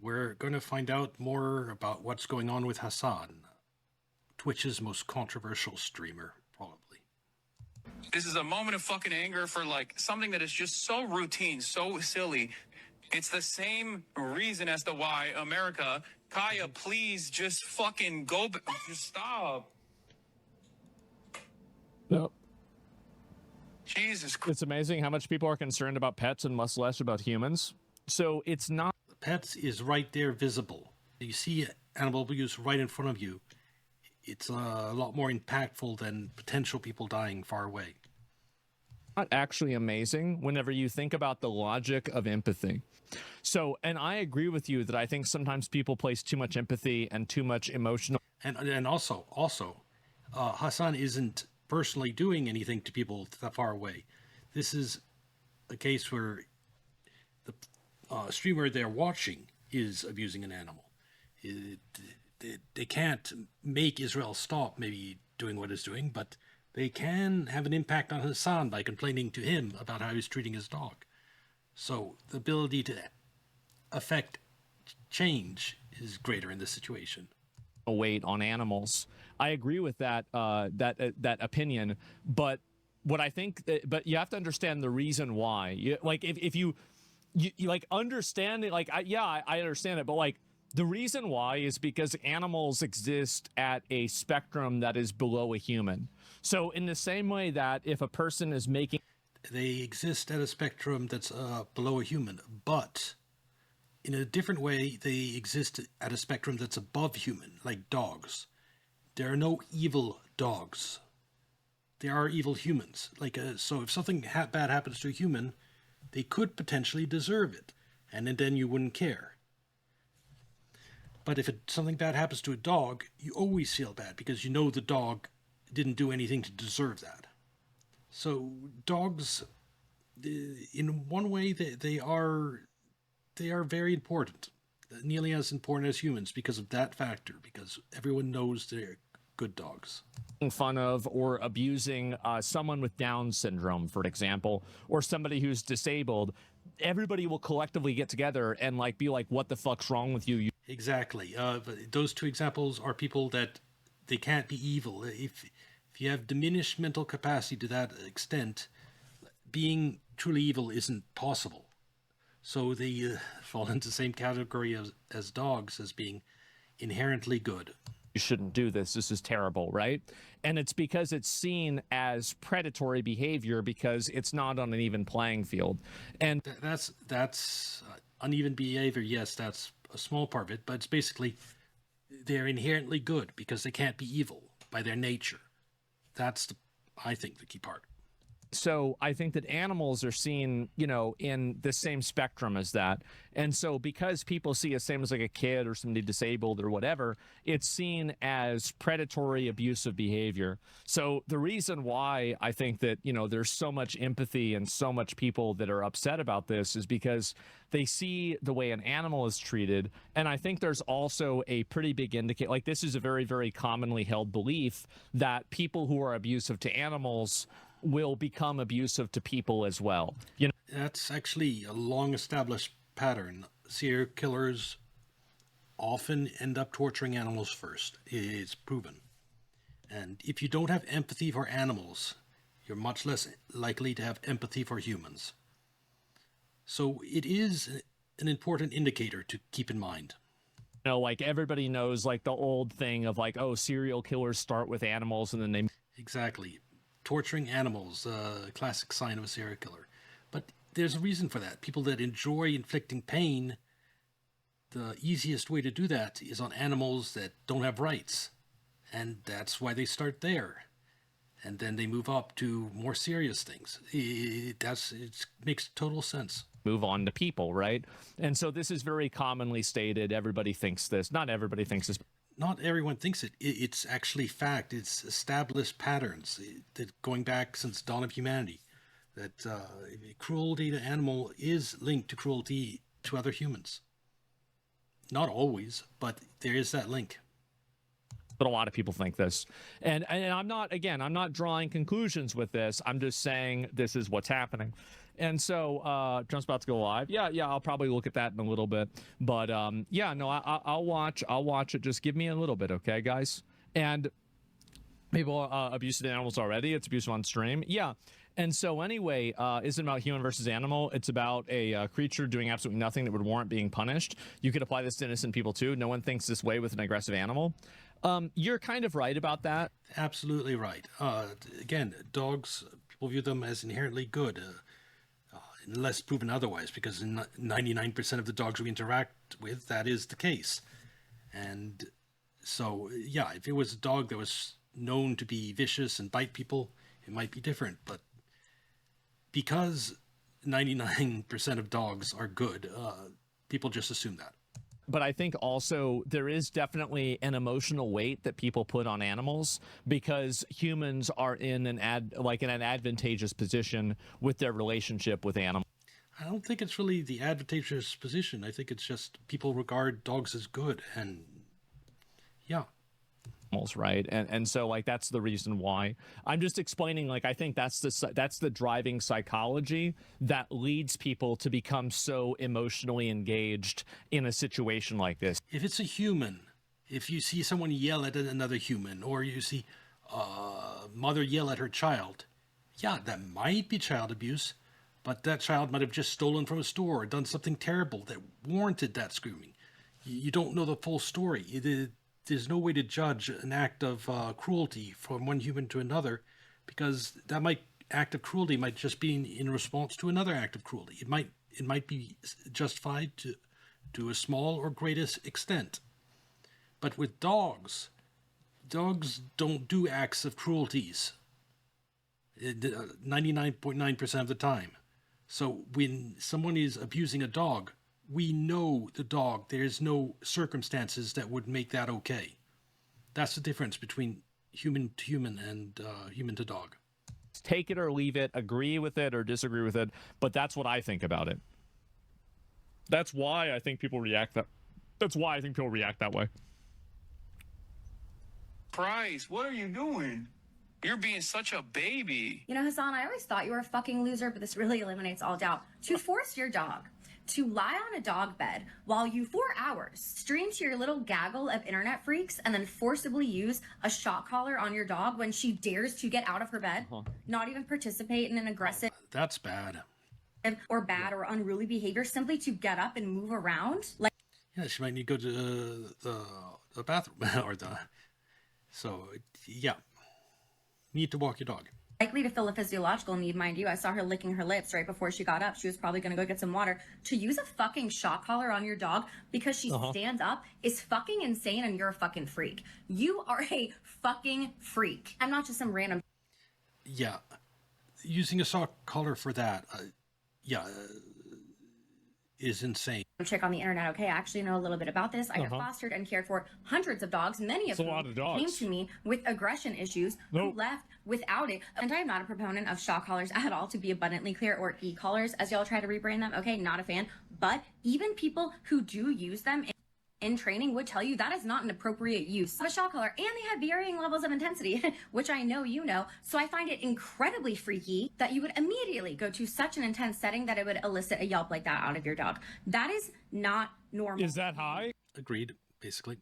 we're going to find out more about what's going on with Hassan, Twitch's most controversial streamer, probably. This is a moment of fucking anger for like something that is just so routine, so silly. It's the same reason as to why America, Kaya, please just fucking go, just stop. Yep. Jesus Christ. It's amazing how much people are concerned about pets and much less about humans. So it's not. Pets is right there visible. You see animal abuse right in front of you. It's a lot more impactful than potential people dying far away. Not actually amazing whenever you think about the logic of empathy. So, and I agree with you that I think sometimes people place too much empathy and too much emotional. And also, Hassan isn't personally doing anything to people that far away. This is a case where the streamer they're watching is abusing an animal. They can't make Israel stop maybe doing what it's doing, but they can have an impact on Hassan by complaining to him about how he's treating his dog. So the ability to affect change is greater in this situation. Weight on animals. I agree with that that opinion, but what I think, but you have to understand the reason why. If you like understand it, I understand it, but like the reason why is because animals exist at a spectrum that is below a human. So in the same way that if a person is making, they exist at a spectrum that's below a human, but in a different way, they exist at a spectrum that's above human, like dogs. There are no evil dogs. There are evil humans. So if something bad happens to a human, they could potentially deserve it, and then you wouldn't care. But if something bad happens to a dog, you always feel bad because you know the dog didn't do anything to deserve that. So dogs, in one way, they are very important, nearly as important as humans because of that factor, because everyone knows they're good dogs. Fun of or abusing someone with Down syndrome, for example, or somebody who's disabled, everybody will collectively get together and be like, what the fuck's wrong with you? Exactly. Those two examples are people that they can't be evil. If you have diminished mental capacity to that extent, being truly evil isn't possible. So they fall into the same category as dogs, as being inherently good. You shouldn't do this. This is terrible, right? And it's because it's seen as predatory behavior because it's not on an even playing field. And that's uneven behavior. Yes, that's a small part of it, but it's basically they're inherently good because they can't be evil by their nature. That's, I think, the key part. So I think that animals are seen, in the same spectrum as that. And so because people see it same as like a kid or somebody disabled or whatever, it's seen as predatory, abusive behavior. So the reason why I think that, there's so much empathy and so much people that are upset about this is because they see the way an animal is treated. And I think there's also a pretty big indicator, this is a very, very commonly held belief that people who are abusive to animals will become abusive to people as well. That's actually a long-established pattern. Serial killers often end up torturing animals first. It's proven. And if you don't have empathy for animals, you're much less likely to have empathy for humans. So it is an important indicator to keep in mind. Everybody knows the old thing of serial killers start with animals and then they... Exactly. Torturing animals, a classic sign of a serial killer. But there's a reason for that. People that enjoy inflicting pain, the easiest way to do that is on animals that don't have rights. And that's why they start there. And then they move up to more serious things. It makes total sense. Move on to people, right? And so this is very commonly stated. Everybody thinks this. Not everybody thinks this. Not everyone thinks it. It's actually fact. It's established patterns that going back since dawn of humanity, that cruelty to animal is linked to cruelty to other humans. Not always, but there is that link. But a lot of people think this. And I'm not drawing conclusions with this. I'm just saying this is what's happening. And so Trump's about to go live. Yeah, I'll probably look at that in a little bit. But yeah, no, I'll watch it. Just give me a little bit, okay, guys? And people abusing animals already. It's abusive on stream. Yeah. And so anyway, isn't about human versus animal. It's about a creature doing absolutely nothing that would warrant being punished. You could apply this to innocent people too. No one thinks this way with an aggressive animal. You're kind of right about that. Absolutely right. Again, dogs, people view them as inherently good, unless proven otherwise, because in 99% of the dogs we interact with, that is the case. And so, yeah, if it was a dog that was known to be vicious and bite people, it might be different. But because 99% of dogs are good, people just assume that. But I think also there is definitely an emotional weight that people put on animals because humans are in an advantageous position with their relationship with animals. I don't think it's really the advantageous position. I think it's just people regard dogs as good, and yeah. Right, and so like that's the reason why I'm just explaining. Like I think that's the driving psychology that leads people to become so emotionally engaged in a situation like this. If it's a human, if you see someone yell at another human, or you see a mother yell at her child, yeah, that might be child abuse, but that child might have just stolen from a store or done something terrible that warranted that screaming. You don't know the full story. There's no way to judge an act of cruelty from one human to another, because that act of cruelty might just be in response to another act of cruelty. It might be justified to a small or greatest extent. But with dogs don't do acts of cruelties 99.9% of the time. So when someone is abusing a dog, we know the dog. There's no circumstances that would make that okay. That's the difference between human to human and human to dog. Take it or leave it, agree with it or disagree with it, but that's what I think about it. That's why I think people react that way. Price, what are you doing? You're being such a baby. You know, Hassan, I always thought you were a fucking loser, but this really eliminates all doubt. To force your dog to lie on a dog bed while you, for hours, stream to your little gaggle of internet freaks and then forcibly use a shock collar on your dog when she dares to get out of her bed, not even participate in an aggressive That's bad. or bad or unruly behavior, simply to get up and move around. Like, Yeah, she might need to go to the bathroom or so yeah. Need to walk your dog. likely to fill a physiological need, mind you. I saw her licking her lips right before she got up. She was probably going to go get some water. To use a fucking shock collar on your dog because she stands up is fucking insane, and you're a fucking freak. You are a fucking freak. I'm not just some random... Yeah. Using a shock collar for that, is insane. chick on the internet. Okay, I actually know a little bit about this. I have fostered and cared for hundreds of dogs, many of whom came to me with aggression issues, who left without it. And I am not a proponent of shock collars at all, to be abundantly clear, or e-collars, as y'all try to rebrand them. Okay, not a fan. But even people who do use them in training would tell you that is not an appropriate use of a shock collar, and they have varying levels of intensity, which I know you know. So I find it incredibly freaky that you would immediately go to such an intense setting that it would elicit a yelp like that out of your dog. That is not normal. Is that high? Agreed, basically.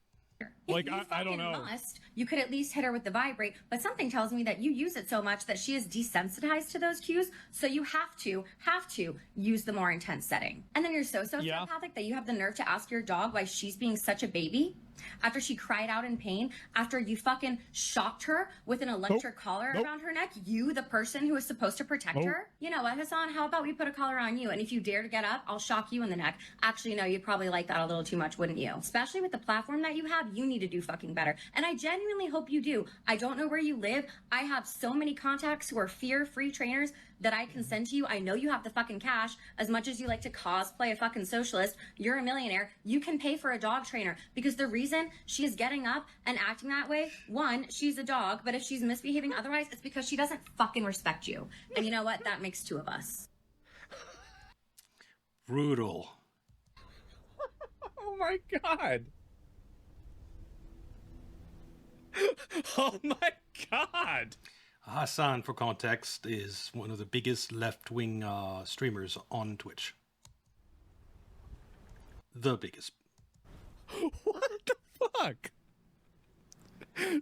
Like, I don't know. You could at least hit her with the vibrate, but something tells me that you use it so much that she is desensitized to those cues, so you have to use the more intense setting. And then you're so psychopathic that you have the nerve to ask your dog why she's being such a baby after she cried out in pain, after you fucking shocked her with an electric collar around her neck, you, the person who is supposed to protect her. You know what, Hassan, how about we put a collar on you, and if you dare to get up, I'll shock you in the neck. Actually, no, you'd probably like that a little too much, wouldn't you? Especially with the platform that you have, you need to do fucking better. And I genuinely hope you do. I don't know where you live. I have so many contacts who are fear-free trainers that I can send to you. I know you have the fucking cash. As much as you like to cosplay a fucking socialist, you're a millionaire. You can pay for a dog trainer, because the reason she is getting up and acting that way, one, she's a dog, but if she's misbehaving otherwise, it's because she doesn't fucking respect you. And you know what? That makes two of us. Brutal. Oh my god. Oh my god. Hassan, for context, is one of the biggest left-wing streamers on Twitch. The biggest. What the fuck?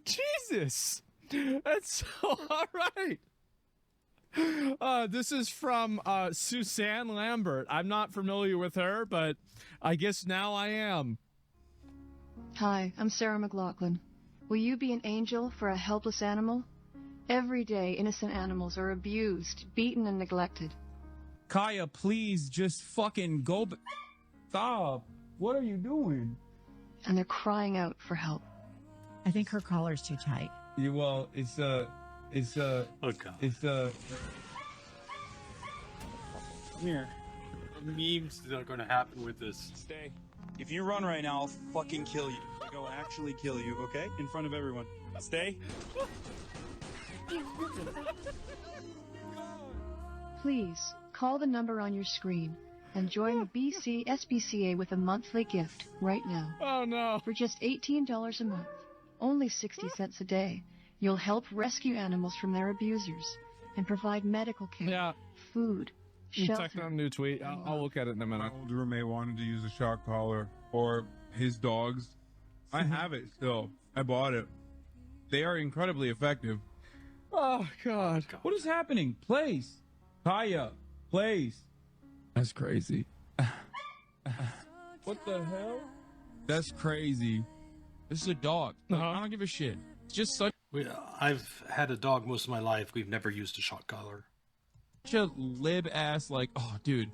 Jesus. That's so all right. This is from Suzanne Lambert. I'm not familiar with her, but I guess now I am. Hi, I'm Sarah McLaughlin. Will you be an angel for a helpless animal? Every day, innocent animals are abused, beaten, and neglected. Kaya, please just fucking go. Stop. What are you doing? And they're crying out for help. I think her collar's too tight. Yeah, well, it's Oh god. Come here. Memes that are going to happen with this. Stay. If you run right now, I'll fucking kill you. Like, I'll actually kill you, okay? In front of everyone. Stay. Please, call the number on your screen and join the BC SPCA with a monthly gift right now. Oh no. For just $18 a month, only 60 cents a day, you'll help rescue animals from their abusers and provide medical care, Yeah. food, Check shelter. on a new tweet. I'll look at it in a My minute. old roommate wanted to use a shock collar for his dogs. I have it still. I bought it. They are incredibly effective. Oh god. What is happening? Place. Kaya, place. That's crazy. What the hell? That's crazy. This is a dog. Like, I don't give a shit. It's just such I've had a dog most of my life. We've never used a shock collar. a lib ass, like, oh, dude.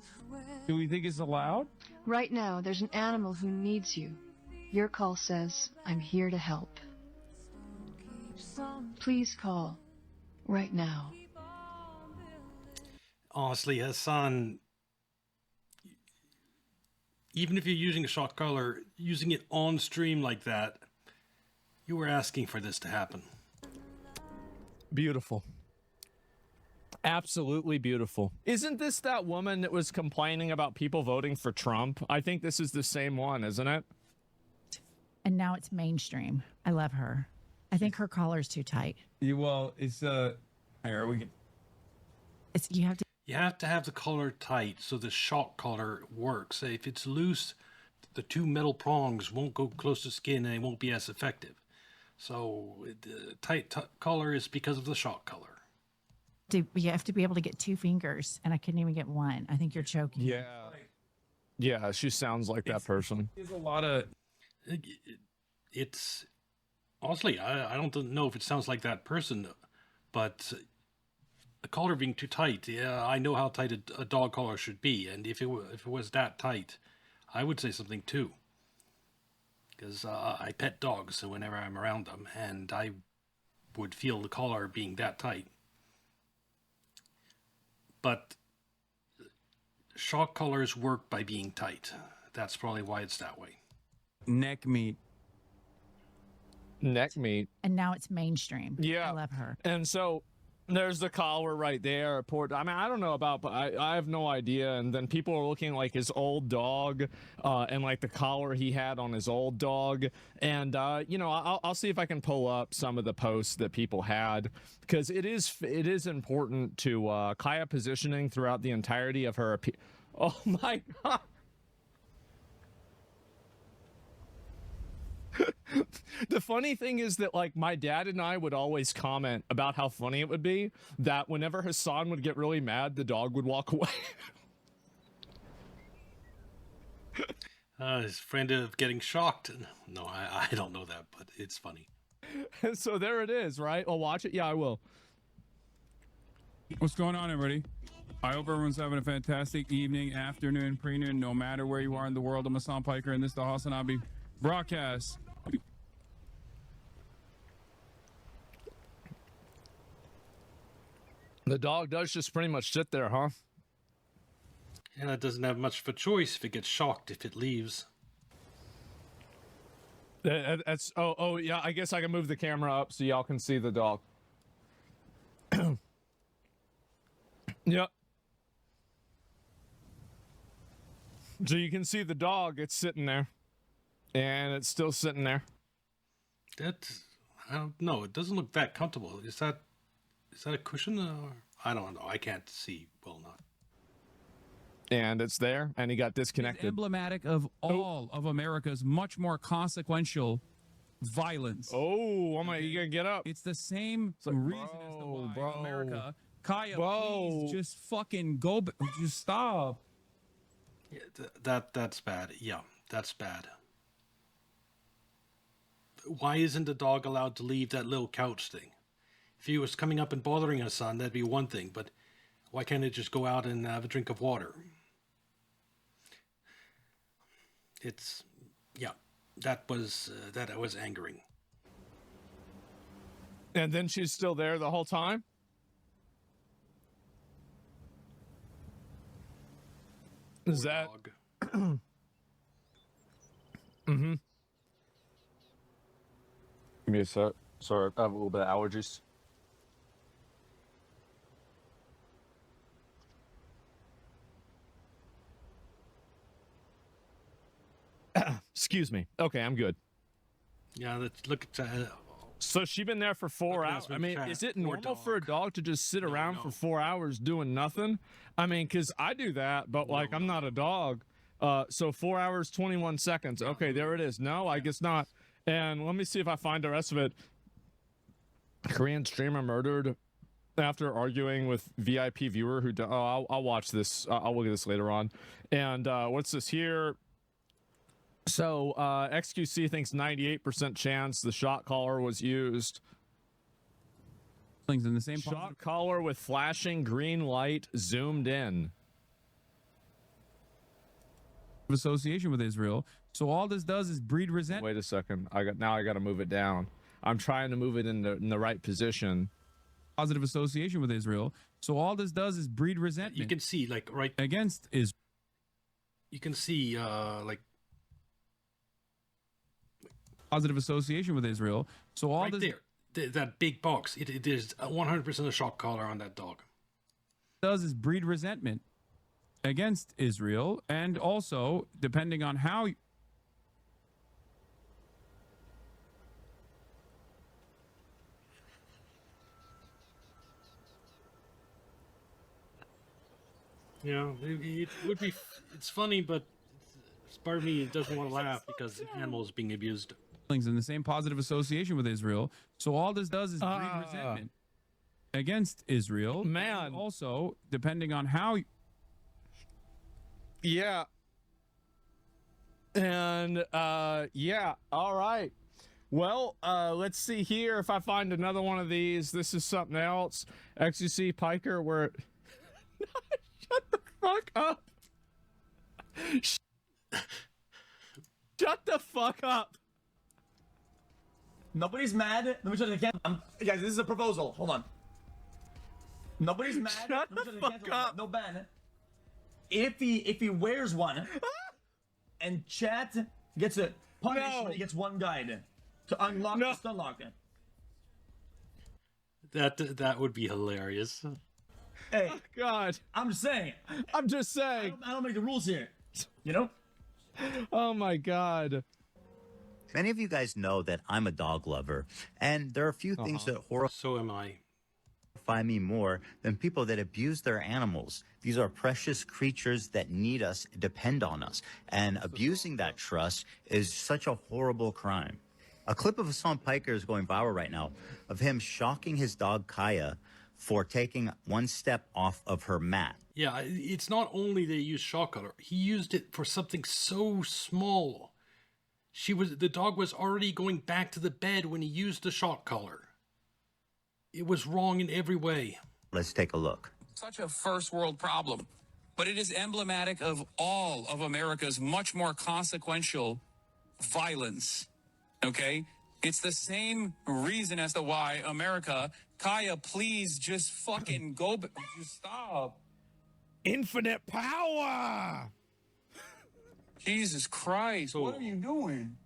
Do we think it's allowed? Right now, there's an animal who needs you. Your call says, I'm here to help. Please call. Right now. Honestly, Hassan, even if you're using a shock collar, using it on stream like that, you were asking for this to happen. Beautiful. Absolutely beautiful. Isn't this that woman that was complaining about people voting for Trump? I think this is the same one, isn't it? And now it's mainstream. I love her. I think her collar's too tight. Yeah, well, it's here we can. It's you have to. You have to have the collar tight so the shock collar works. If it's loose, the two metal prongs won't go close to skin and it won't be as effective. So the tight collar is because of the shock collar. You have to be able to get two fingers, and I couldn't even get one. I think you're choking. Yeah. Yeah, she sounds like that person. There's a lot of. It's honestly, I don't know if it sounds like that person, but the collar being too tight. Yeah, I know how tight a dog collar should be, and if it was that tight, I would say something too. Because I pet dogs, so whenever I'm around them, and I would feel the collar being that tight. But shock collars work by being tight. That's probably why it's that way. Neck meat. Neck meat. And now it's mainstream. Yeah. I love her. And so there's the collar right there. I mean, I don't know about, but I have no idea. And then people are looking like his old dog and like the collar he had on his old dog. And, you know, I'll see if I can pull up some of the posts that people had, because it is important to Kaya positioning throughout the entirety of her. Oh my God. The funny thing is that, like, my dad and I would always comment about how funny it would be that whenever Hassan would get really mad, the dog would walk away. His friend of getting shocked. No, I don't know that, but it's funny. And so there it is, right? I'll watch it. Yeah, I will. What's going on, everybody? I hope everyone's having a fantastic evening, afternoon, pre-noon, no matter where you are in the world. I'm Hassan Piker, and this is the Hassan Abi broadcast. The dog does just pretty much sit there, huh? And it doesn't have much of a choice if it gets shocked if it leaves. That's oh yeah. I guess I can move the camera up so y'all can see the dog. Yep. So you can see the dog. It's sitting there, and it's still sitting there. I don't know. It doesn't look that comfortable. Is Is that a cushion? Or I don't know. I can't see well enough. And it's there, and he got It's disconnected. emblematic of all of America's much more consequential violence. Oh, you gonna get up? It's the same like, reason as to why bro. America. Kaya, Bro. please just fucking go. Just stop. Yeah, that's bad. Yeah, that's bad. Why isn't the dog allowed to leave that little couch thing? If he was coming up and bothering Hassan, that'd be one thing, but why can't it just go out and have a drink of water? That was angering. And then she's still there the whole time? Is that... Mm-hmm. Give me a sec. Sorry, I have a little bit of allergies. Excuse me. Okay, I'm good. Yeah, let's look at... So she been there for 4 hours. I mean, is it normal for a dog to just sit around for 4 hours doing nothing? I mean, because I do that, but like I'm not a dog. So 4 hours, 21 seconds. Okay, there it is. No, I guess not. And let me see if I find the rest of it. Korean streamer murdered after arguing with VIP viewer who... I'll watch this. I'll look at this later on. And what's this here? So XQC thinks 98% chance the shot caller was used. In the same Shot caller with flashing green light zoomed in. association with Israel. So all this does is breed resentment. Wait a second. I got to move it down. I'm trying to move it in the right position. Positive association with Israel. So all this does is breed resentment. You can see, like, right against Israel. You can see, like, positive association with Israel. So all right this there, that big box. It is 100% a shock collar on that dog. Does is breed resentment against Israel, and also depending on how. Yeah, it would be. It's funny, but part of me doesn't want to laugh because the animal is being abused. In the same positive association with Israel. So all this does is breed resentment against Israel. Man. And also, depending on how. Yeah. And yeah. All right. Well, let's see here if I find another one of these. This is something else. XUC Piker where shut the fuck up. Shut the fuck up. Nobody's mad. Let me try to cancel. Guys, this is a proposal. Hold on. Nobody's mad. Shut the fuck up. No ban. If he wears one, and chat gets a punishment, he gets one guide to unlock the stun lock. That would be hilarious. Hey, oh, God. I'm just saying. I don't make the rules here. You know? Oh my God. Many of you guys know that I'm a dog lover, and there are a few things that So am I. horrify me more than people that abuse their animals. These are precious creatures that need us, depend on us, and abusing that trust is such a horrible crime. A clip of Hassan Piker is going viral right now of him shocking his dog Kaya for taking one step off of her mat. Yeah, it's not only that he used shock collar. He used it for something so small. The dog was already going back to the bed when he used the shock collar. It was wrong in every way. Let's take a look. Such a first world problem, but it is emblematic of all of America's much more consequential violence. Okay? It's the same reason as to why America, Kaya, please just fucking go, just stop. Infinite power. Jesus Christ, what are you doing?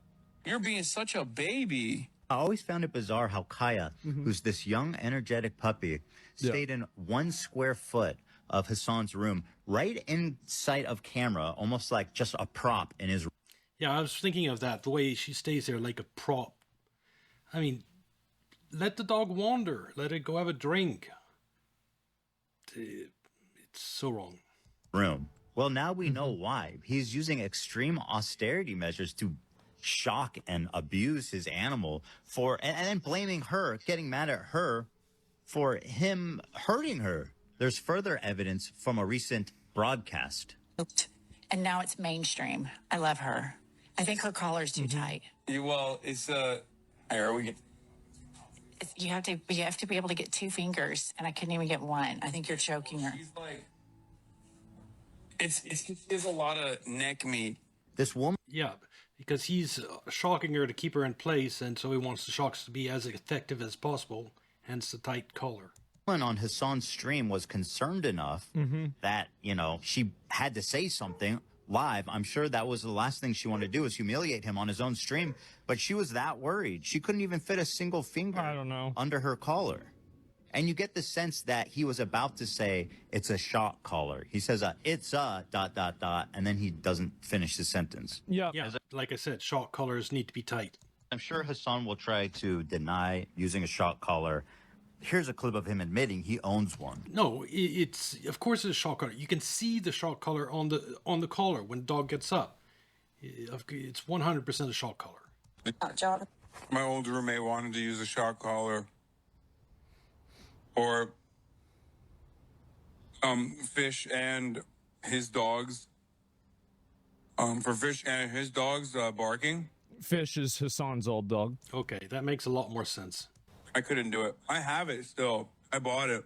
You're being such a baby. I always found it bizarre how Kaya, who's this young, energetic puppy, stayed in 1 square foot of Hassan's room, right in sight of camera, almost like just a prop in his room. Yeah, I was thinking of that, the way she stays there like a prop. I mean, let the dog wander. Let it go have a drink. it's so wrong. Room. Well, now we know why. He's using extreme austerity measures to shock and abuse his animal and then blaming her, getting mad at her for him hurting her. There's further evidence from a recent broadcast. And now it's mainstream. I love her. I think her collar's too tight. Well, it's here we get. You have to be able to get 2 fingers, and I couldn't even get one. I think you're choking her. She's like, it's a lot of neck meat. This woman. Yeah, because he's shocking her to keep her in place, and so he wants the shocks to be as effective as possible, hence the tight collar. On Hassan's stream was concerned enough that, she had to say something live. I'm sure that was the last thing she wanted to do, is humiliate him on his own stream, but she was that worried. She couldn't even fit a single finger under her collar. And you get the sense that he was about to say, it's a shock collar. He says, it's a ... and then he doesn't finish the sentence. Yeah, like I said, shock collars need to be tight. I'm sure Hassan will try to deny using a shock collar. Here's a clip of him admitting he owns one. No, it's of course it's a shock collar. You can see the shock collar on the collar when the dog gets up. It's 100% a shock collar. My old roommate wanted to use a shock collar for Fish and his dogs. For Fish and his dogs barking. Fish is Hassan's old dog. Okay, that makes a lot more sense. I couldn't do it. I have it still. I bought it.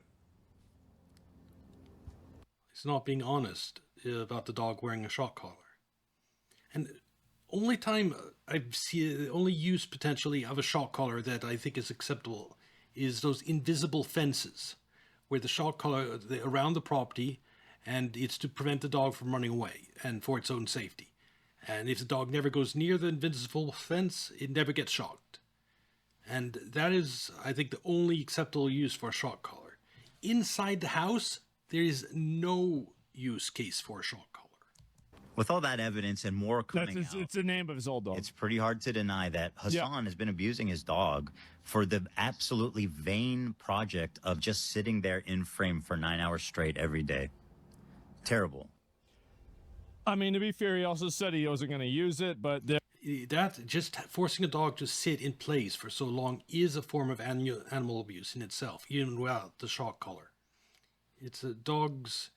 He's not being honest about the dog wearing a shock collar. And only time I've seen, only use potentially of a shock collar that I think is acceptable is those invisible fences where the shock collar around the property, and it's to prevent the dog from running away and for its own safety. And if the dog never goes near the invisible fence, it never gets shocked. And that is, I think, the only acceptable use for a shock collar. Inside the house, there is no use case for a shock collar. With all that evidence and more coming out, it's the name of his old dog. It's pretty hard to deny that Hassan has been abusing his dog for the absolutely vain project of just sitting there in frame for 9 hours straight every day. Terrible. I mean, to be fair, he also said he wasn't going to use it, but that just forcing a dog to sit in place for so long is a form of animal abuse in itself, even without the shock collar. It's a dog's.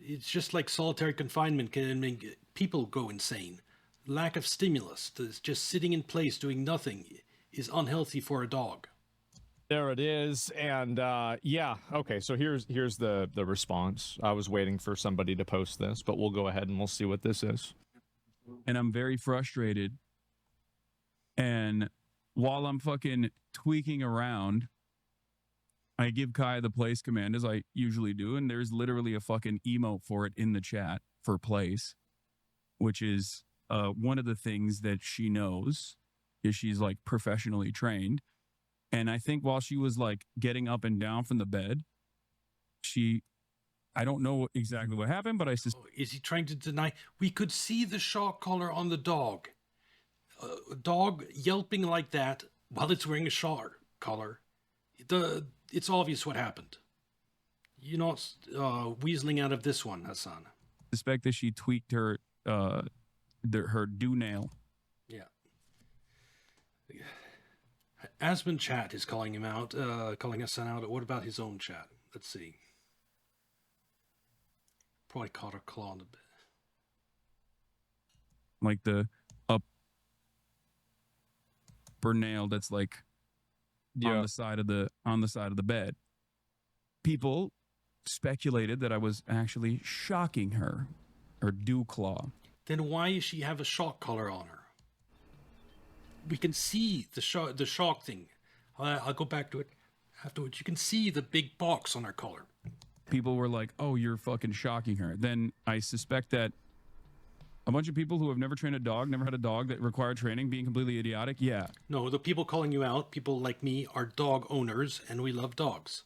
It's just like solitary confinement can make people go insane. Lack of stimulus, just sitting in place doing nothing, is unhealthy for a dog. There it is, and okay. So here's the response. I was waiting for somebody to post this, but we'll go ahead and we'll see what this is. And I'm very frustrated. And while I'm fucking tweaking around, I give Kai the place command as I usually do, and there's literally a fucking emote for it in the chat for place, which is one of the things that she knows is she's like professionally trained. And I think while she was like getting up and down from the bed, I don't know exactly what happened, but is he trying to deny? We could see the shock collar on the dog. A dog yelping like that while it's wearing a shock collar. It's obvious what happened. You're not weaseling out of this one, Hassan. Suspect that she tweaked her do nail. Yeah. Asmon chat is calling him out, calling Hassan out. What about his own chat? Let's see. Probably caught her claw in a bit. Like the upper nail that's like on the side of the bed. People speculated that I was actually shocking her, or dew claw. Then why does she have a shock collar on her? We can see the shock thing. I'll go back to it afterwards. You can see the big box on her collar. People were like, oh, you're fucking shocking her. Then I suspect that a bunch of people who have never trained a dog, never had a dog that required training, being completely idiotic. Yeah. No, the people calling you out, people like me, are dog owners, and we love dogs.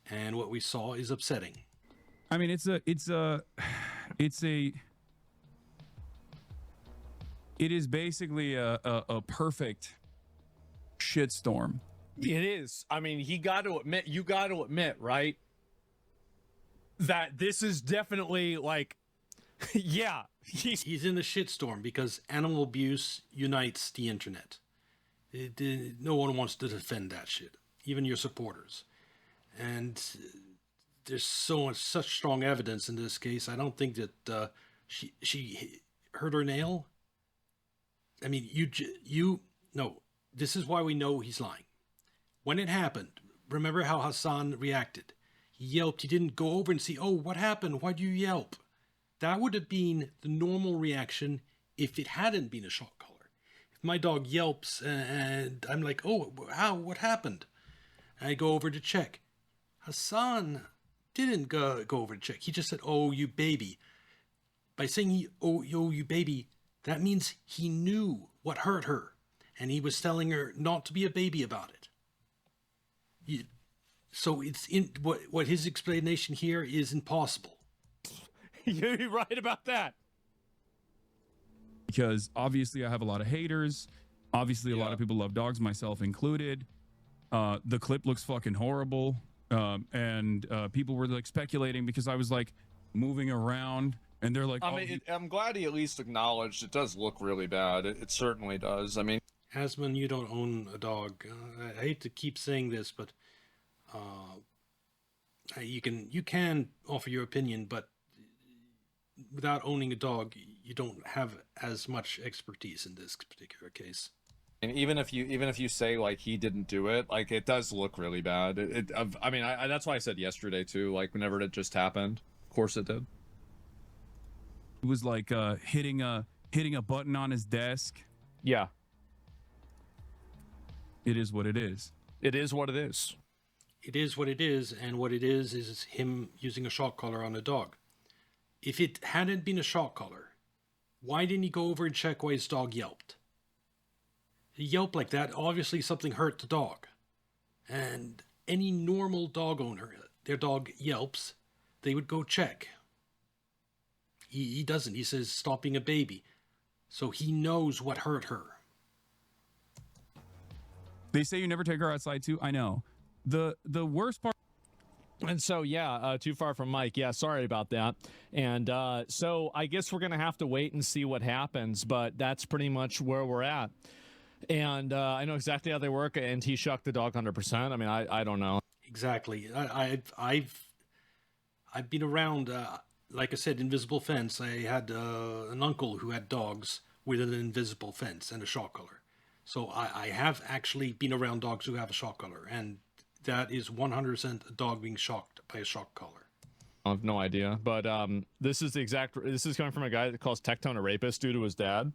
And what we saw is upsetting. I mean, it is basically a perfect shitstorm. It is. I mean, you got to admit, right? that this is definitely like, yeah, he's in a shitstorm because animal abuse unites the internet. No one wants to defend that shit, even your supporters. And there's such strong evidence in this case. I don't think that she hurt her nail. I mean, no. This is why we know he's lying. When it happened, remember how Hassan reacted? He yelped. He didn't go over and see, oh, what happened? Why'd you yelp? That would have been the normal reaction if it hadn't been a shock collar. If my dog yelps and I'm like, oh, how? What happened? I go over to check. Hassan didn't go over to check. He just said, oh, you baby. By saying, oh, you baby, that means he knew what hurt her. And he was telling her not to be a baby about it. So it's in what his explanation here is impossible. You're right about that. Because obviously I have a lot of haters. Obviously a lot of people love dogs, myself included. The clip looks fucking horrible. And people were like speculating because I was like moving around and they're like, I'm glad he at least acknowledged it does look really bad. It certainly does. I mean, Asmon, you don't own a dog. I hate to keep saying this, but you can offer your opinion, but without owning a dog, you don't have as much expertise in this particular case. and even if you say like he didn't do it, like it does look really bad. I mean, that's why I said yesterday too. Like whenever it just happened, of course it did. it was like hitting a button on his desk. Yeah. It is what it is. It is what it is. It is what it is, and what it is him using a shock collar on a dog. If it hadn't been a shock collar, why didn't he go over and check why his dog yelped? He yelped like that, obviously something hurt the dog. And any normal dog owner, their dog yelps, they would go check. He doesn't. He says, stop being a baby. So he knows what hurt her. They say you never take her outside too. I know. The worst part. And so, yeah, too far from Mike. Yeah, sorry about that. And so I guess we're going to have to wait and see what happens, but that's pretty much where we're at. And I know exactly how they work, and he shocked the dog 100%. I mean, I don't know. Exactly. I've been around, like I said, invisible fence. I had an uncle who had dogs with an invisible fence and a shock collar. So I have actually been around dogs who have a shock collar, and that is 100% a dog being shocked by a shock collar. I have no idea, but this is coming from a guy that calls Tectone a rapist due to his dad.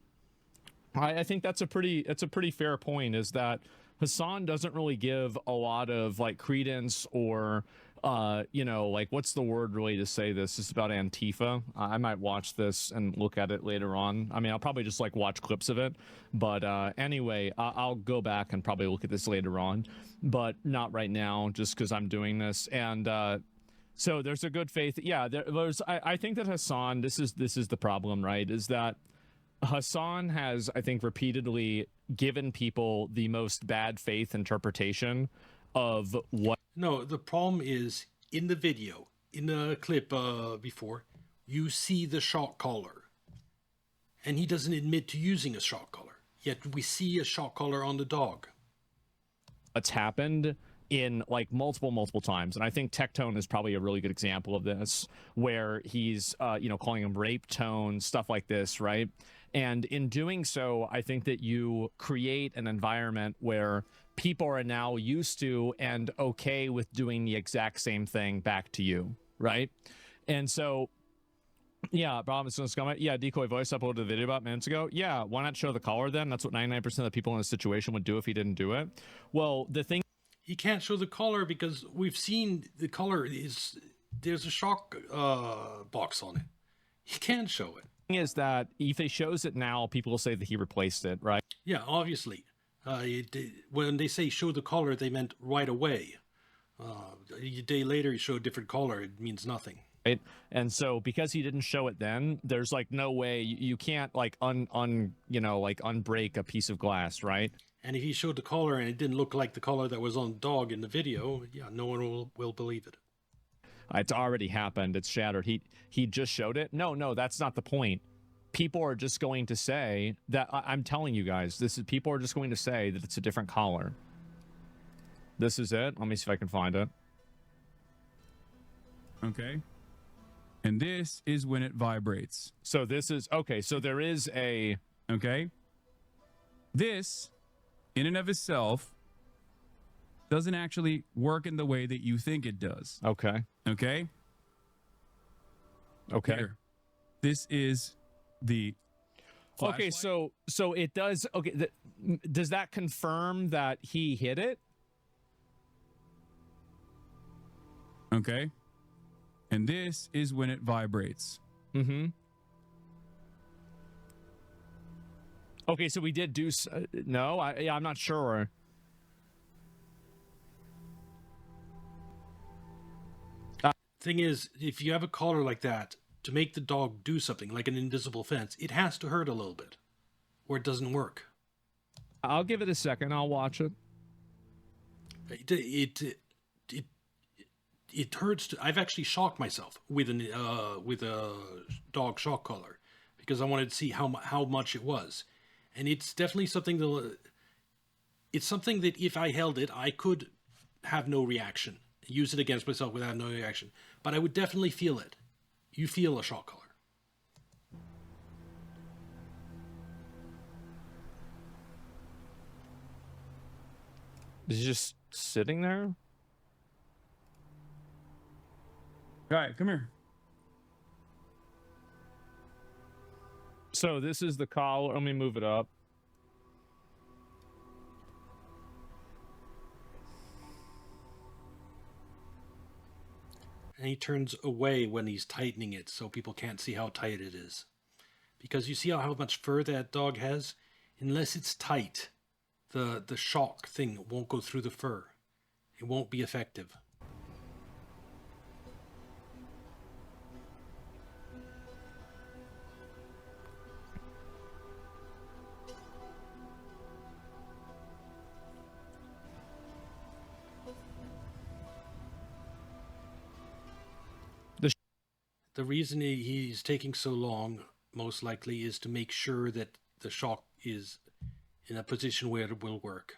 I think that's a pretty fair point, is that Hassan doesn't really give a lot of like credence or like what's the word really to say this? It's about Antifa. I might watch this and look at it later on. I mean, I'll probably just like watch clips of it, but anyway, I'll go back and probably look at this later on, but not right now just because I'm doing this. And so there's a good faith. Yeah, I think that Hassan, this is the problem, right? Is that Hassan has, I think, repeatedly given people the most bad faith interpretation of what. No, the problem is in the video, in the clip before, you see the shock collar. And he doesn't admit to using a shock collar. Yet we see a shock collar on the dog. What's happened in like multiple times. And I think Tectone is probably a really good example of this, where he's, calling him rape tone, stuff like this, right? And in doing so, I think that you create an environment where people are now used to and okay with doing the exact same thing back to you, right? And so, yeah, Robinson's comment. Yeah, Decoy Voice uploaded the video about minutes ago. Yeah, why not show the collar then? That's what 99% of the people in this situation would do if he didn't do it. Well, the thing. He can't show the collar because we've seen the collar there's a shock box on it. He can't show it. Is that if he shows it now, people will say that he replaced it, right? Yeah, obviously. When they say show the collar, they meant right away. A day later, you show a different collar, it means nothing. Right? And so because he didn't show it then, there's like no way you can't like unbreak a piece of glass, right? And if he showed the collar and it didn't look like the collar that was on the dog in the video, yeah, no one will believe it. It's already happened. It's shattered. He just showed it. No, that's not the point. People are just going to say that I'm telling you guys, people are just going to say that it's a different collar. This is it. Let me see if I can find it. Okay. And this is when it vibrates. So this is okay. So there is a okay. This, in and of itself, doesn't actually work in the way that you think it does. Okay. Okay. Okay. Here. This is the flashlight. Okay, so it does. Okay, does that confirm that he hit it? Okay. And this is when it vibrates. Mm-hmm. Okay, so we did do. No, I'm not sure. Thing is, if you have a collar like that, to make the dog do something like an invisible fence, it has to hurt a little bit, or it doesn't work. I'll give it a second. I'll watch it. It hurts. I've actually shocked myself with a dog shock collar because I wanted to see how much it was, and it's definitely something it's something that if I held it, I could have no reaction. Use it against myself without no reaction, but I would definitely feel it. You feel a shock collar. Is he just sitting there? Guy, come here. So this is the collar. Let me move it up. And he turns away when he's tightening it so people can't see how tight it is. Because you see how much fur that dog has? Unless it's tight, the shock thing won't go through the fur. It won't be effective. The reason he's taking so long, most likely, is to make sure that the shock is in a position where it will work.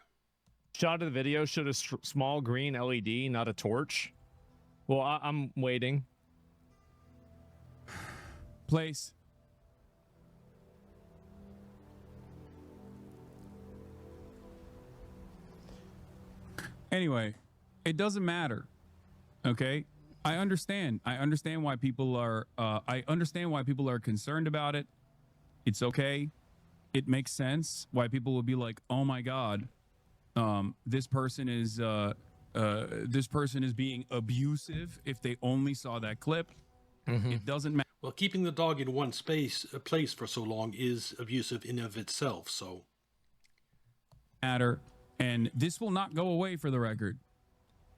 Shot of the video showed a small green LED, not a torch. Well, I'm waiting. Place. Anyway, it doesn't matter. Okay? I understand. I understand why people are concerned about it. It's okay. It makes sense why people will be like, "Oh my God, this person is being abusive." If they only saw that clip, it doesn't matter. Well, keeping the dog in one place for so long is abusive in of itself. So, and this will not go away. For the record,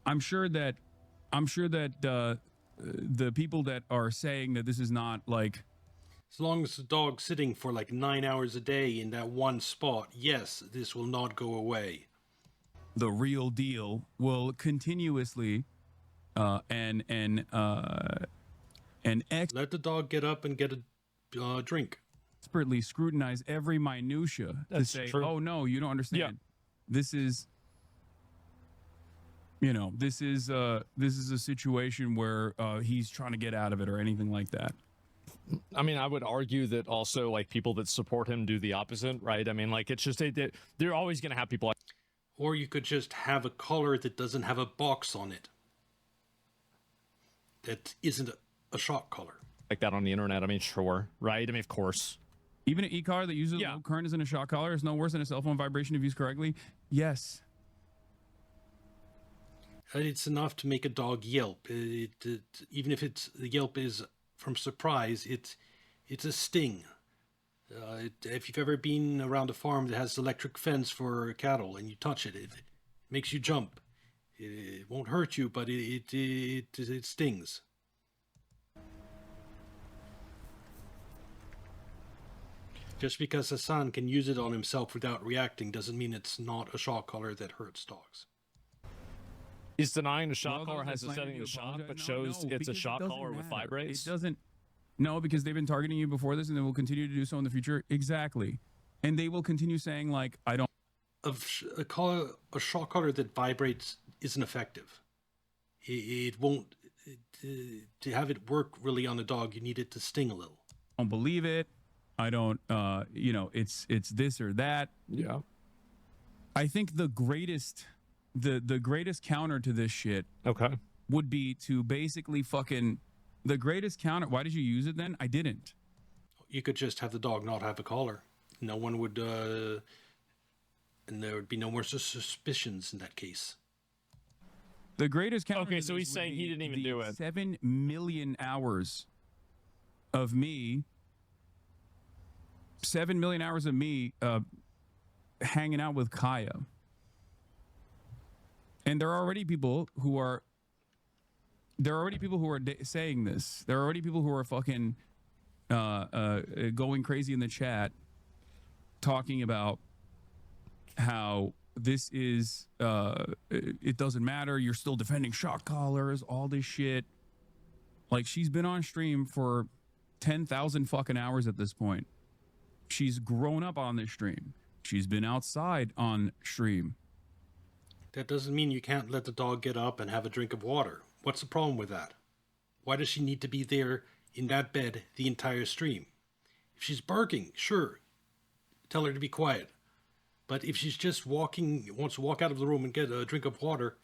I'm sure that the people that are saying that this is not like, as long as the dog's sitting for like 9 hours a day in that one spot, yes, this will not go away. The real deal will continuously let the dog get up and get a drink. Expertly scrutinize every minutia to say, true. "Oh no, you don't understand. Yeah. This is." This is a situation where he's trying to get out of it or anything like that. I mean, I would argue that also, like, people that support him do the opposite, right? I mean, like, it's just they're always going to have people. Or you could just have a collar that doesn't have a box on it. That isn't a shock collar. Like that on the internet. I mean, sure, right? I mean, of course. Even an e-car that uses low current isn't a shock collar is no worse than a cell phone vibration if used correctly. Yes. It's enough to make a dog yelp. Even if the yelp is from surprise, it's a sting. If you've ever been around a farm that has electric fence for cattle and you touch it, it makes you jump. It won't hurt you, but it stings. Just because Hassan can use it on himself without reacting doesn't mean it's not a shock collar that hurts dogs. He's denying the shock Well, collar that's has a fine setting if of you shock, apologize. but No, shows no, it's a because it shock doesn't collar with matter. vibrates. It doesn't. No, because they've been targeting you before this, and they will continue to do so in the future. Exactly, and they will continue saying like, "I don't." A shock collar that vibrates isn't effective. It won't. To have it work really on a dog, you need it to sting a little. Don't believe it. I don't. It's this or that. Yeah. I think the greatest counter to this shit would be to basically fucking the greatest counter. Why did you use it then? I didn't. You could just have the dog not have a collar. No one would, and there would be no more suspicions in that case. The greatest counter. Okay, so he's saying he didn't even do it. 7 million hours of me. 7 million hours of me hanging out with Kaya. And there are already people who are saying this. There are already people who are fucking going crazy in the chat talking about how this is it doesn't matter, you're still defending shock collars, all this shit. Like, she's been on stream for 10,000 fucking hours at this point. She's grown up on this stream. She's been outside on stream. That doesn't mean you can't let the dog get up and have a drink of water. What's the problem with that? Why does she need to be there in that bed the entire stream? If she's barking, sure, tell her to be quiet. But if she's just wants to walk out of the room and get a drink of water,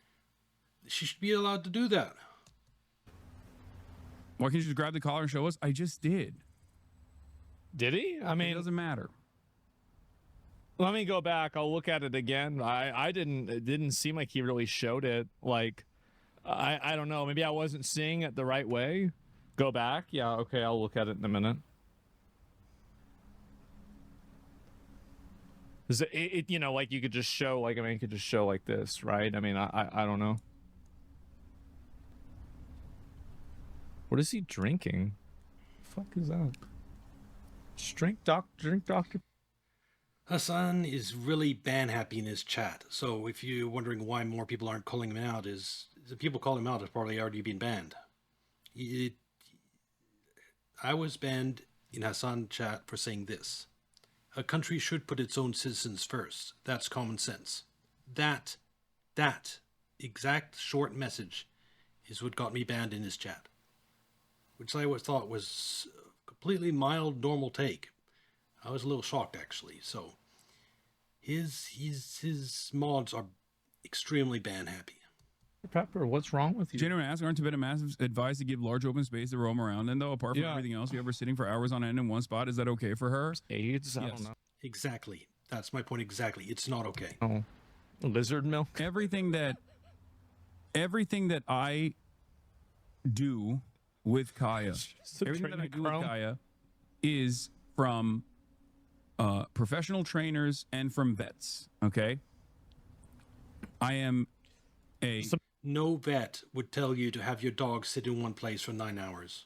she should be allowed to do that. Why can't you just grab the collar and show us? I just did. Did he? I mean, it doesn't matter. Let me go back. I'll look at it again. It didn't seem like he really showed it. Like, I don't know. Maybe I wasn't seeing it the right way. Go back. Yeah. Okay. I'll look at it in a minute. Is it you know, like you could just show, like, I mean, you could just show like this, right? I mean, I don't know. What is he drinking? The fuck is that? Drink doctor. Hassan is really ban happy in his chat. So if you're wondering why more people aren't calling him out, is the people call him out have probably already been banned. I was banned in Hassan chat for saying this. A country should put its own citizens first. That's common sense. That exact short message is what got me banned in his chat. Which I thought was a completely mild, normal take. I was a little shocked, actually. So his mods are extremely ban happy. Pepper, what's wrong with you? Genuine ask, aren't Tibetan Mastiffs advised to give large open space to roam around? And though, apart from everything else, you ever sitting for hours on end in one spot, is that okay for her? AIDS? I don't know. Exactly. That's my point exactly. It's not okay. Oh. Lizard milk? Everything that I do with Kaya, everything that I do with Kaya is from professional trainers and from vets, okay? I am no vet would tell you to have your dog sit in one place for 9 hours.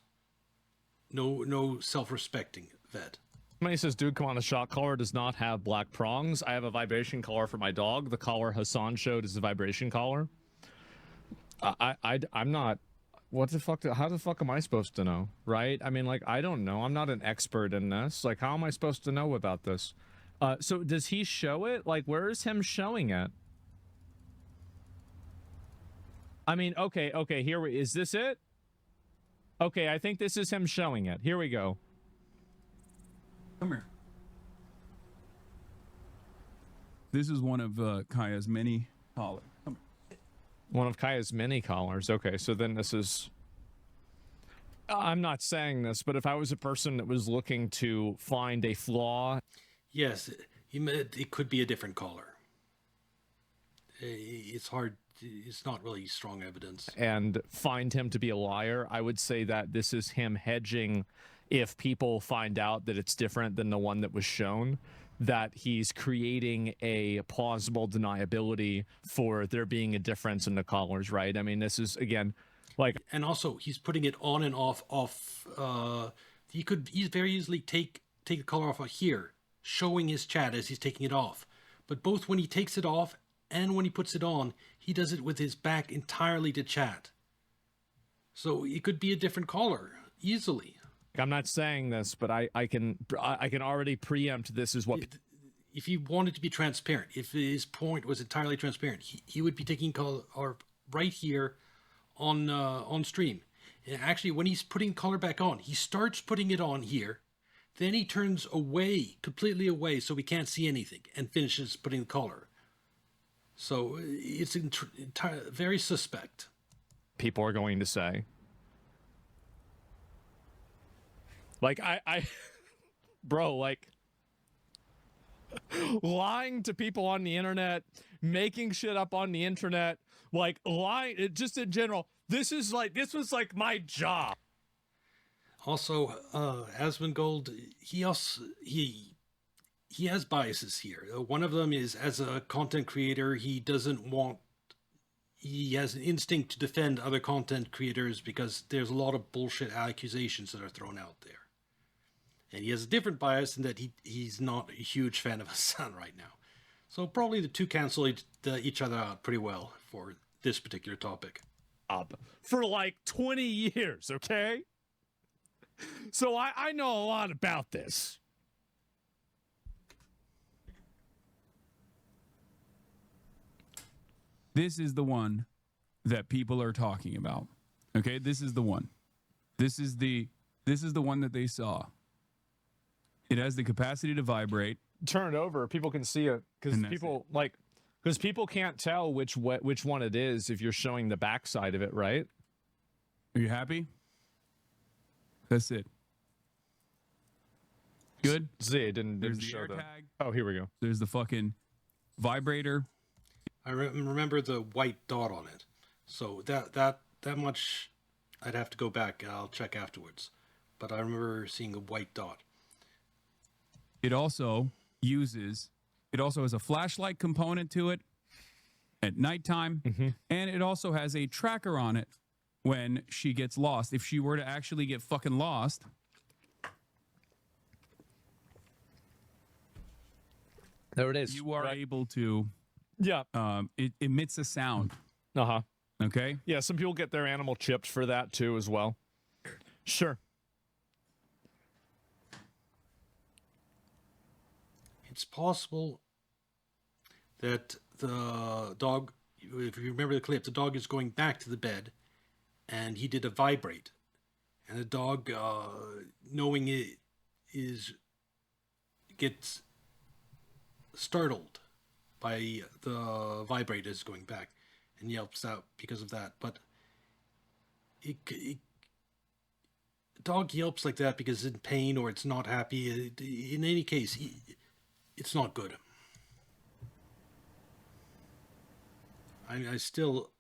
No self-respecting vet. Somebody says, dude, come on, the shock collar does not have black prongs. I have a vibration collar for my dog. The collar Hassan showed is a vibration collar. I'm not... What the fuck? How the fuck am I supposed to know, right? I mean, like, I don't know. I'm not an expert in this. Like, how am I supposed to know about this? So does he show it? Like, where is him showing it? I mean, okay, is this it? Okay, I think this is him showing it. Here we go. Come here. This is one of Kaya's many collars. Come here. One of Kaya's many collars. Okay, so then this is... I'm not saying this, but if I was a person that was looking to find a flaw... Yes, it could be a different collar. It's hard. It's not really strong evidence. And find him to be a liar, I would say that this is him hedging if people find out that it's different than the one that was shown, that he's creating a plausible deniability for there being a difference in the collars, right? I mean, this is, again, like... And also, he's putting it on and off. He could very easily take the collar off of here, showing his chat as he's taking it off. But both when he takes it off and when he puts it on, he does it with his back entirely to chat. So it could be a different collar easily. I'm not saying this, but I can already preempt this is what. If he wanted to be transparent, if his point was entirely transparent, he would be taking color right here on stream. And actually, when he's putting color back on, he starts putting it on here. Then he turns away, completely away, so we can't see anything, and finishes putting the collar. So it's very suspect. People are going to say. Like, bro, like, lying to people on the internet, making shit up on the internet, like, lying, just in general, this was like my job. Also, Asmongold, he has biases here. One of them is, as a content creator, he has an instinct to defend other content creators because there's a lot of bullshit accusations that are thrown out there. And he has a different bias in that he's not a huge fan of Hassan right now. So probably the two cancel each other out pretty well for this particular topic. For like 20 years, okay? So I know a lot about this. This is the one that people are talking about. Okay, this is the one. This is the one that they saw. It has the capacity to vibrate. Turn it over, people can see it because people can't tell which one it is if you're showing the backside of it, right? Are you happy? That's it. Good. See, it didn't show the tag. Oh, here we go. There's the fucking vibrator. I remember the white dot on it. So that much, I'd have to go back and I'll check afterwards. But I remember seeing a white dot. It also has a flashlight component to it at nighttime, and it also has a tracker on it when she gets lost. If she were to actually get fucking lost, there it is. You are able to. Yeah. It emits a sound. Uh-huh. Okay. Yeah, some people get their animal chipped for that too as well. Sure. It's possible that the dog, if you remember the clip, the dog is going back to the bed and he did a vibrate. And the dog, knowing it gets startled by the vibrate is going back and yelps out because of that. But dog yelps like that because it's in pain or it's not happy. In any case, it's not good. I still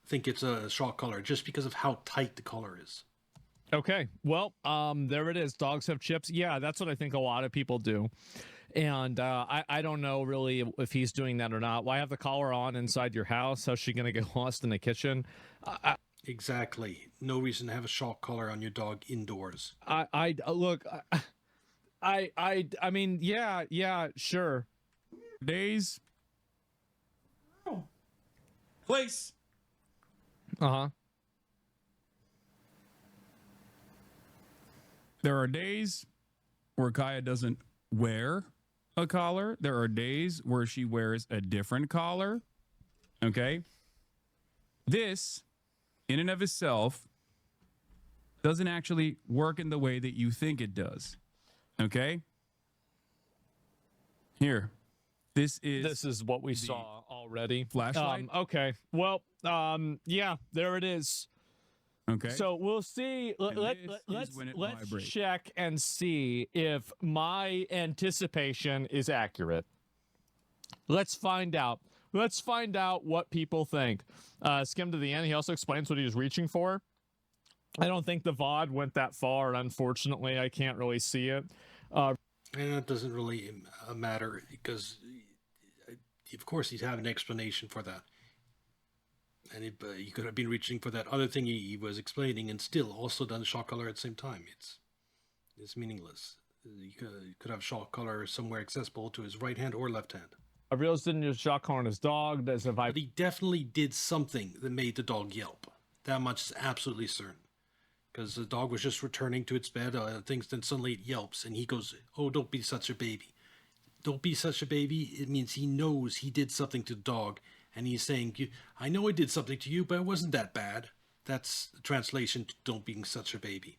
think it's a shock collar just because of how tight the collar is. Okay, well, there it is. Dogs have chips. Yeah, that's what I think a lot of people do. And I don't know really if he's doing that or not. Why have the collar on inside your house? How's she going to get lost in the kitchen? Exactly. No reason to have a shock collar on your dog indoors. Look, I mean, yeah, sure. Days. Place. Uh-huh. There are days where Kaya doesn't wear a collar. There are days where she wears a different collar. Okay? This, in and of itself, doesn't actually work in the way that you think it does. Okay? Here. This is what we saw already. Flashlight. Okay. Well, yeah, there it is. Okay. So we'll see. Let's check and see if my anticipation is accurate. Let's find out. Let's find out what people think. Skim to the end. He also explains what he was reaching for. I don't think the VOD went that far, and unfortunately, I can't really see it. And that doesn't really matter because, of course, he'd have an explanation for that. And he could have been reaching for that other thing he was explaining and still also done shock collar at the same time. It's meaningless. You could have shock collar somewhere accessible to his right hand or left hand. Reels didn't use shock collar on his dog. There's a But he definitely did something that made the dog yelp. That much is absolutely certain. Because the dog was just returning to its bed, then suddenly it yelps, and he goes, "Oh, don't be such a baby. Don't be such a baby." It means he knows he did something to the dog, and he's saying, "I know I did something to you, but it wasn't that bad." That's the translation to "don't being such a baby."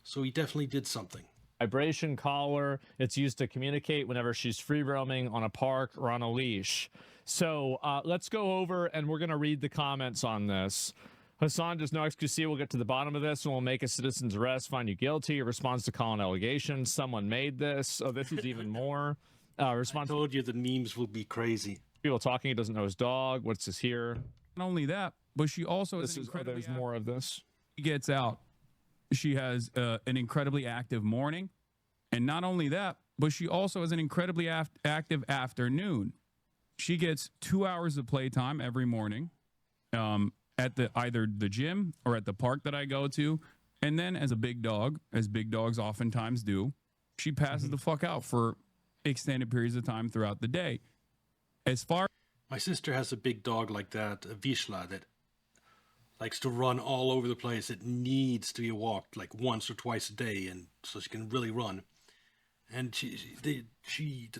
So he definitely did something. Vibration collar. It's used to communicate whenever she's free roaming on a park or on a leash. So let's go over and we're going to read the comments on this. Hassan, there's no XQC. We'll get to the bottom of this and we'll make a citizen's arrest, find you guilty. Response to Colin allegations. Someone made this. Oh, this is even more. Response. I told you the memes will be crazy. People talking. He doesn't know his dog. What's this here? Not only that, but she also there's more of this. She gets out. She has an incredibly active morning. And not only that, but she also has an incredibly active afternoon. She gets 2 hours of playtime every morning. At either the gym or at the park that I go to. And then as a big dog, as big dogs oftentimes do, she passes the fuck out for extended periods of time throughout the day. As far My sister has a big dog like that, a Vizsla, that likes to run all over the place. It needs to be walked like once or twice a day, and so she can really run. And the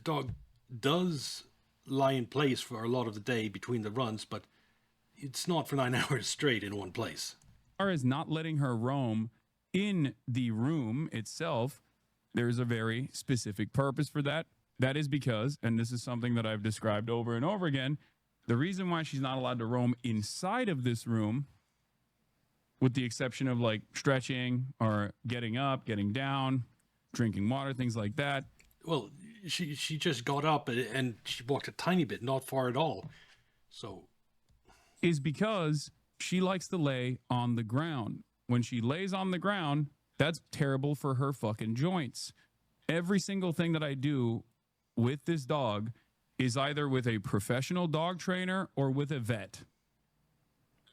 dog does lie in place for a lot of the day between the runs, but it's not for 9 hours straight in one place. As far as not letting her roam in the room itself, there's a very specific purpose for that. That is because, and this is something that I've described over and over again, the reason why she's not allowed to roam inside of this room, with the exception of like stretching or getting up, getting down, drinking water, things like that. Well, she just got up and she walked a tiny bit, not far at all. So is because she likes to lay on the ground. When she lays on the ground, that's terrible for her fucking joints. Every single thing that I do with this dog is either with a professional dog trainer or with a vet.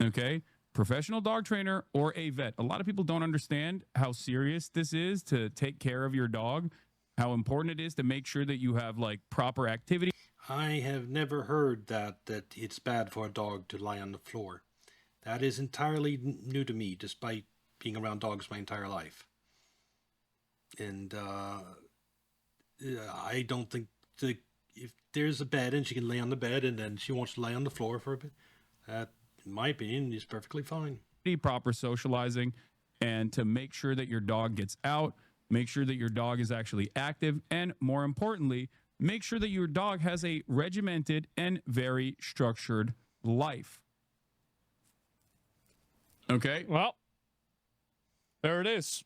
Okay? Professional dog trainer or a vet. A lot of people don't understand how serious this is to take care of your dog, how important it is to make sure that you have like proper activity. I have never heard that it's bad for a dog to lie on the floor. That is entirely new to me, despite being around dogs my entire life. And I don't think if there's a bed and she can lay on the bed and then she wants to lay on the floor for a bit, that, in my opinion, is perfectly fine. Proper socializing, and to make sure that your dog gets out, make sure that your dog is actually active, and more importantly, make sure that your dog has a regimented and very structured life. Okay? Well, there it is.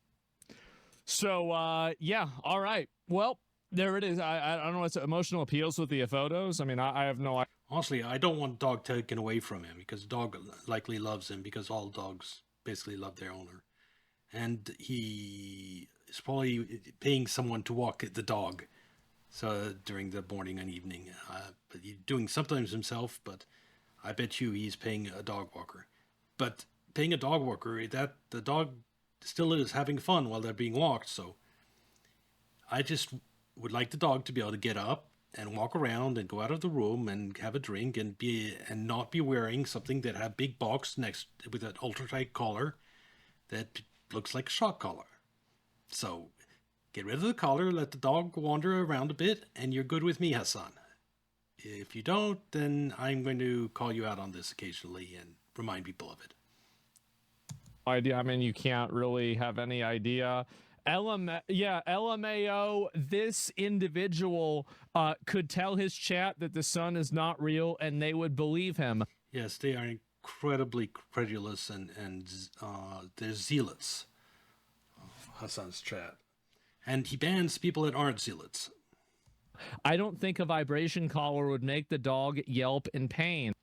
So, yeah, all right. Well, there it is. I don't know what's emotional appeals with the photos. I mean, I have no idea. Honestly, I don't want the dog taken away from him because the dog likely loves him because all dogs basically love their owner. And he is probably paying someone to walk the dog. So during the morning and evening, but he's doing sometimes himself, but I bet you he's paying a dog walker. But paying a dog walker, that the dog still is having fun while they're being walked. So I just would like the dog to be able to get up and walk around and go out of the room and have a drink and not be wearing something that have big box next with an ultra tight collar that looks like a shock collar. So get rid of the collar, let the dog wander around a bit, and you're good with me, Hassan. If you don't, then I'm going to call you out on this occasionally and remind people of it. I mean, you can't really have any idea. LMAO, this individual could tell his chat that the sun is not real and they would believe him. Yes, they are incredibly credulous and they're zealots. Hassan's chat. And he bans people that aren't zealots. I don't think a vibration collar would make the dog yelp in pain.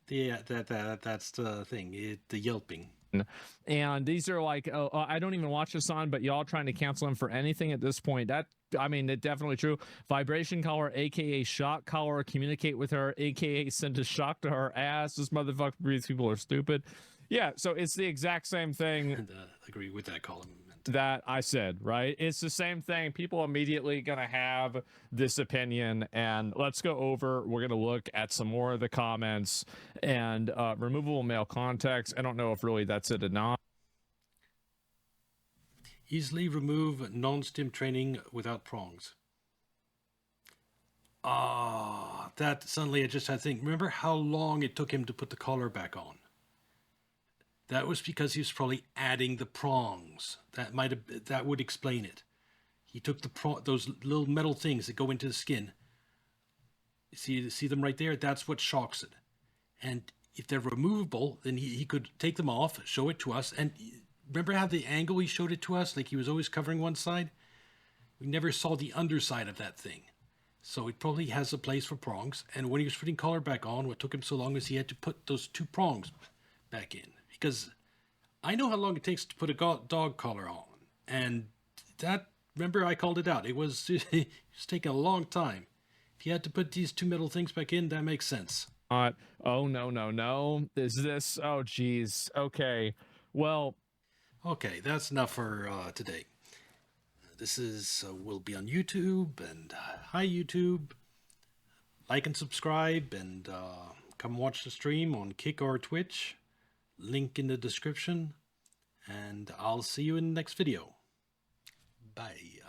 Yeah, that's the thing, the yelping. And these are like, I don't even watch Hassan, but y'all trying to cancel him for anything at this point. That, I mean, it's definitely true. Vibration collar, aka shock collar, communicate with her, aka send a shock to her ass. This motherfucker, these people are stupid. Yeah, so it's the exact same thing. And agree with that comment. that I said, right? It's the same thing. People immediately going to have this opinion. And let's go over. We're going to look at some more of the comments and removable male contacts. I don't know if really that's it or not. Easily remove non-stim training without prongs. That suddenly I just had to think. Remember how long it took him to put the collar back on? That was because he was probably adding the prongs. That would explain it. He took those little metal things that go into the skin. See them right there? That's what shocks it. And if they're removable, then he could take them off, show it to us. And remember how the angle he showed it to us, like he was always covering one side? We never saw the underside of that thing. So it probably has a place for prongs. And when he was putting collar back on, what took him so long is he had to put those 2 prongs back in. Because I know how long it takes to put a dog collar on. And that, remember I called it out. It was taking a long time. If you had to put these 2 metal things back in, that makes sense. Oh, no. Is this? Oh, geez. Okay. Well. Okay, that's enough for today. This will be on YouTube. And hi, YouTube. Like and subscribe. And come watch the stream on Kick or Twitch. Link in the description, and I'll see you in the next video. Bye.